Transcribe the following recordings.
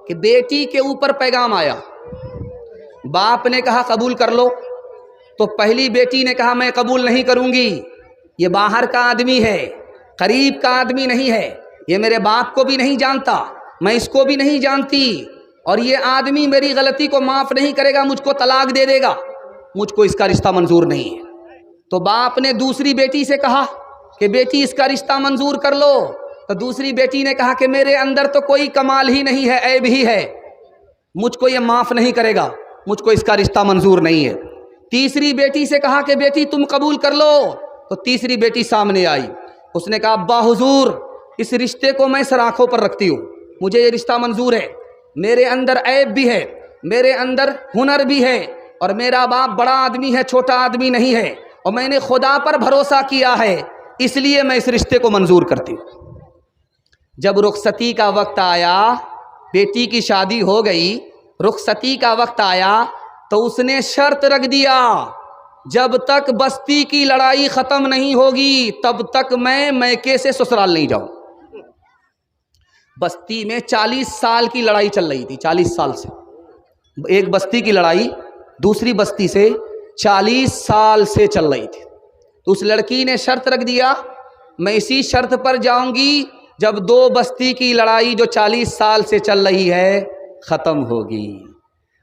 कि बेटी के ऊपर पैगाम आया। बाप ने कहा कबूल कर लो, तो पहली बेटी ने कहा मैं कबूल नहीं करूंगी, ये बाहर का आदमी है, करीब का आदमी नहीं है, ये मेरे बाप को भी नहीं जानता, मैं इसको भी नहीं जानती, और ये आदमी मेरी गलती को माफ़ नहीं करेगा, मुझको तलाक दे देगा, मुझको इसका रिश्ता मंजूर नहीं है। तो बाप ने दूसरी बेटी से कहा कि बेटी इसका रिश्ता मंजूर कर लो। तो दूसरी बेटी ने कहा कि मेरे अंदर तो कोई कमाल ही नहीं है, ऐब ही है, मुझको ये माफ़ नहीं करेगा, मुझको इसका रिश्ता मंजूर नहीं है। तीसरी बेटी से कहा कि बेटी तुम कबूल कर लो। तो तीसरी बेटी सामने आई, उसने कहा अब्बा हुजूर, इस रिश्ते को मैं सर आँखों पर रखती हूँ, मुझे ये रिश्ता मंजूर है, मेरे अंदर ऐब भी है, मेरे अंदर हुनर भी है, और मेरा बाप बड़ा आदमी है, छोटा आदमी नहीं है, और मैंने खुदा पर भरोसा किया है, इसलिए मैं इस रिश्ते को मंजूर करती हूँ। जब रुखसती का वक्त आया, बेटी की शादी हो गई, रुखसती का वक्त आया, तो उसने शर्त रख दिया, जब तक बस्ती की लड़ाई ख़त्म नहीं होगी तब तक मैं मैके से ससुराल नहीं जाऊँ। बस्ती में 40 साल की लड़ाई चल रही थी, 40 साल से एक बस्ती की लड़ाई दूसरी बस्ती से 40 साल से चल रही थी। तो उस लड़की ने शर्त रख दिया, मैं इसी शर्त पर जाऊंगी जब दो बस्ती की लड़ाई जो 40 साल से चल रही है ख़त्म होगी।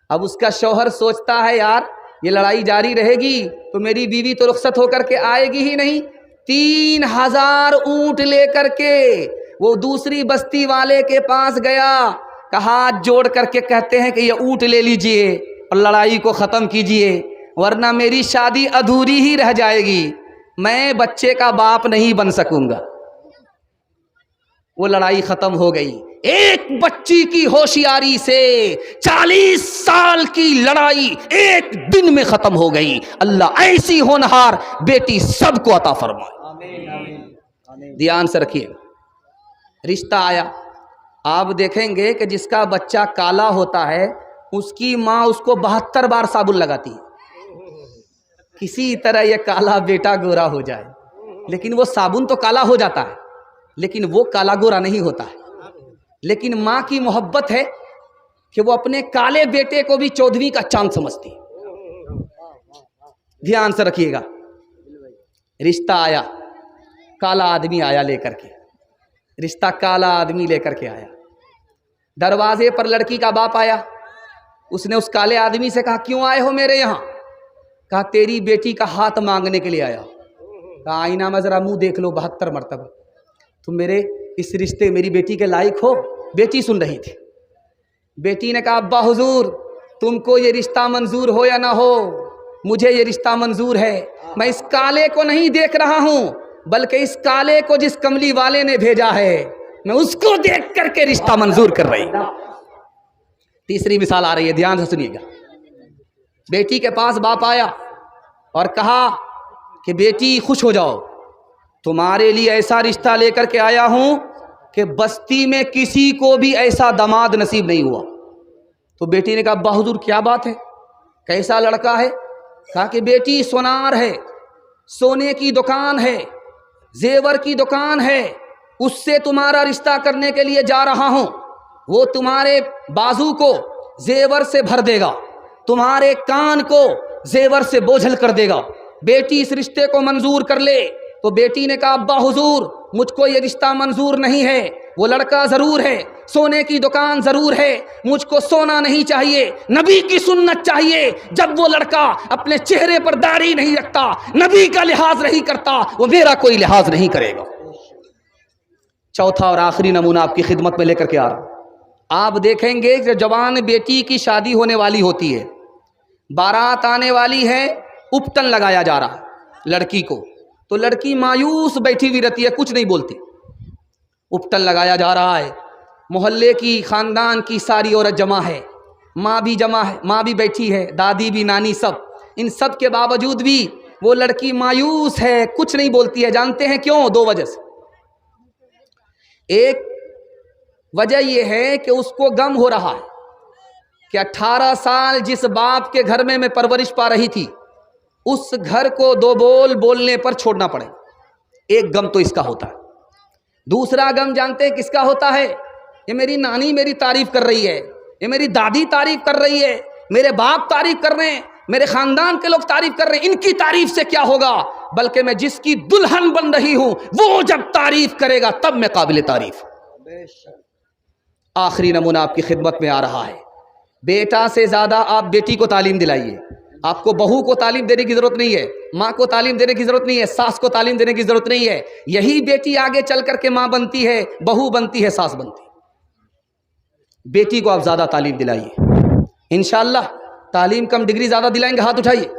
अब उसका शौहर सोचता है यार ये लड़ाई जारी रहेगी तो मेरी बीवी तो रुखसत होकर के आएगी ही नहीं। 3000 ऊंट लेकर के वो दूसरी बस्ती वाले के पास गया, कहा हाथ जोड़ करके कहते हैं कि ये ऊंट ले लीजिए और लड़ाई को ख़त्म कीजिए, वरना मेरी शादी अधूरी ही रह जाएगी, मैं बच्चे का बाप नहीं बन सकूंगा। वो लड़ाई ख़त्म हो गई। एक बच्ची की होशियारी से 40 साल की लड़ाई एक दिन में ख़त्म हो गई। अल्लाह ऐसी होनहार बेटी सबको अता फरमाए। ध्यान से रखिए, रिश्ता आया। आप देखेंगे कि जिसका बच्चा काला होता है उसकी माँ उसको 72 बार साबुन लगाती है, किसी तरह यह काला बेटा गोरा हो जाए। लेकिन वो साबुन तो काला हो जाता है, लेकिन वो काला गोरा नहीं होता है। लेकिन माँ की मोहब्बत है कि वो अपने काले बेटे को भी 14वीं का चांद समझती है। ध्यान से रखिएगा, रिश्ता आया, काला आदमी आया लेकर के, रिश्ता काला आदमी लेकर के आया। दरवाजे पर लड़की का बाप आया, उसने उस काले आदमी से कहा क्यों आए हो मेरे यहाँ? कहा तेरी बेटी का हाथ मांगने के लिए आया। कहा आईना में जरा मुंह देख लो 72 मरतबा, तुम मेरे इस रिश्ते मेरी बेटी के लायक हो? बेटी सुन रही थी। बेटी ने कहा अब्बा हुजूर, तुमको ये रिश्ता मंजूर हो या ना हो, मुझे ये रिश्ता मंजूर है। मैं इस काले को नहीं देख रहा हूँ, बल्कि इस काले को जिस कमली वाले ने भेजा है मैं उसको देख करके रिश्ता मंजूर कर रही। तीसरी मिसाल आ रही है, ध्यान से सुनिएगा। बेटी के पास बाप आया और कहा कि बेटी खुश हो जाओ, तुम्हारे लिए ऐसा रिश्ता लेकर के आया हूं कि बस्ती में किसी को भी ऐसा दामाद नसीब नहीं हुआ। तो बेटी ने कहा अब्बा हुजूर क्या बात है, कैसा लड़का है? कहा कि बेटी सोनार है, सोने की दुकान है, जेवर की दुकान है, उससे तुम्हारा रिश्ता करने के लिए जा रहा हूं। वो तुम्हारे बाजू को जेवर से भर देगा, तुम्हारे कान को जेवर से बोझल कर देगा, बेटी इस रिश्ते को मंजूर कर ले। तो बेटी ने कहा अब्बा हुजूर, मुझको ये रिश्ता मंजूर नहीं है। वो लड़का ज़रूर है, सोने की दुकान ज़रूर है, मुझको सोना नहीं चाहिए, नबी की सुन्नत चाहिए। जब वो लड़का अपने चेहरे पर दाढ़ी नहीं रखता, नबी का लिहाज नहीं करता, वो मेरा कोई लिहाज नहीं करेगा। चौथा और आखिरी नमूना आपकी खिदमत में लेकर के आ रहा हूं। आप देखेंगे कि जवान बेटी की शादी होने वाली होती है, बारात आने वाली है, उपटन लगाया जा रहा है लड़की को, तो लड़की मायूस बैठी हुई रहती है, कुछ नहीं बोलती। उपटन लगाया जा रहा है, मोहल्ले की खानदान की सारी औरत जमा है, माँ भी जमा है, माँ भी बैठी है, दादी भी, नानी सब। इन सब के बावजूद भी वो लड़की मायूस है, कुछ नहीं बोलती है। जानते हैं क्यों? 2 वजह से। एक वजह यह है कि उसको गम हो रहा है कि 18 साल जिस बाप के घर में मैं परवरिश पा रही थी, उस घर को 2 बोल बोलने पर छोड़ना पड़े। एक गम तो इसका होता है। दूसरा गम जानते हैं किसका होता है? ये मेरी नानी मेरी तारीफ कर रही है, ये मेरी दादी तारीफ कर रही है, मेरे बाप तारीफ कर रहे हैं, मेरे खानदान के लोग तारीफ कर रहे हैं, इनकी तारीफ से क्या होगा, बल्कि मैं जिसकी दुल्हन बन रही हूं वो जब तारीफ करेगा तब मैं काबिल तारीफ। आखिरी नमूना आपकी खिदमत में आ रहा है। बेटा से ज्यादा आप बेटी को तालीम दिलाइए। आपको बहू को तालीम देने की जरूरत नहीं है, माँ को तालीम देने की जरूरत नहीं है, सास को तालीम देने की जरूरत नहीं है। यही बेटी आगे चल करके माँ बनती है, बहू बनती है, सास बनती है। बेटी को आप ज्यादा तालीम दिलाइए। इंशाअल्लाह तालीम कम डिग्री ज्यादा दिलाएंगे, हाथ उठाइए।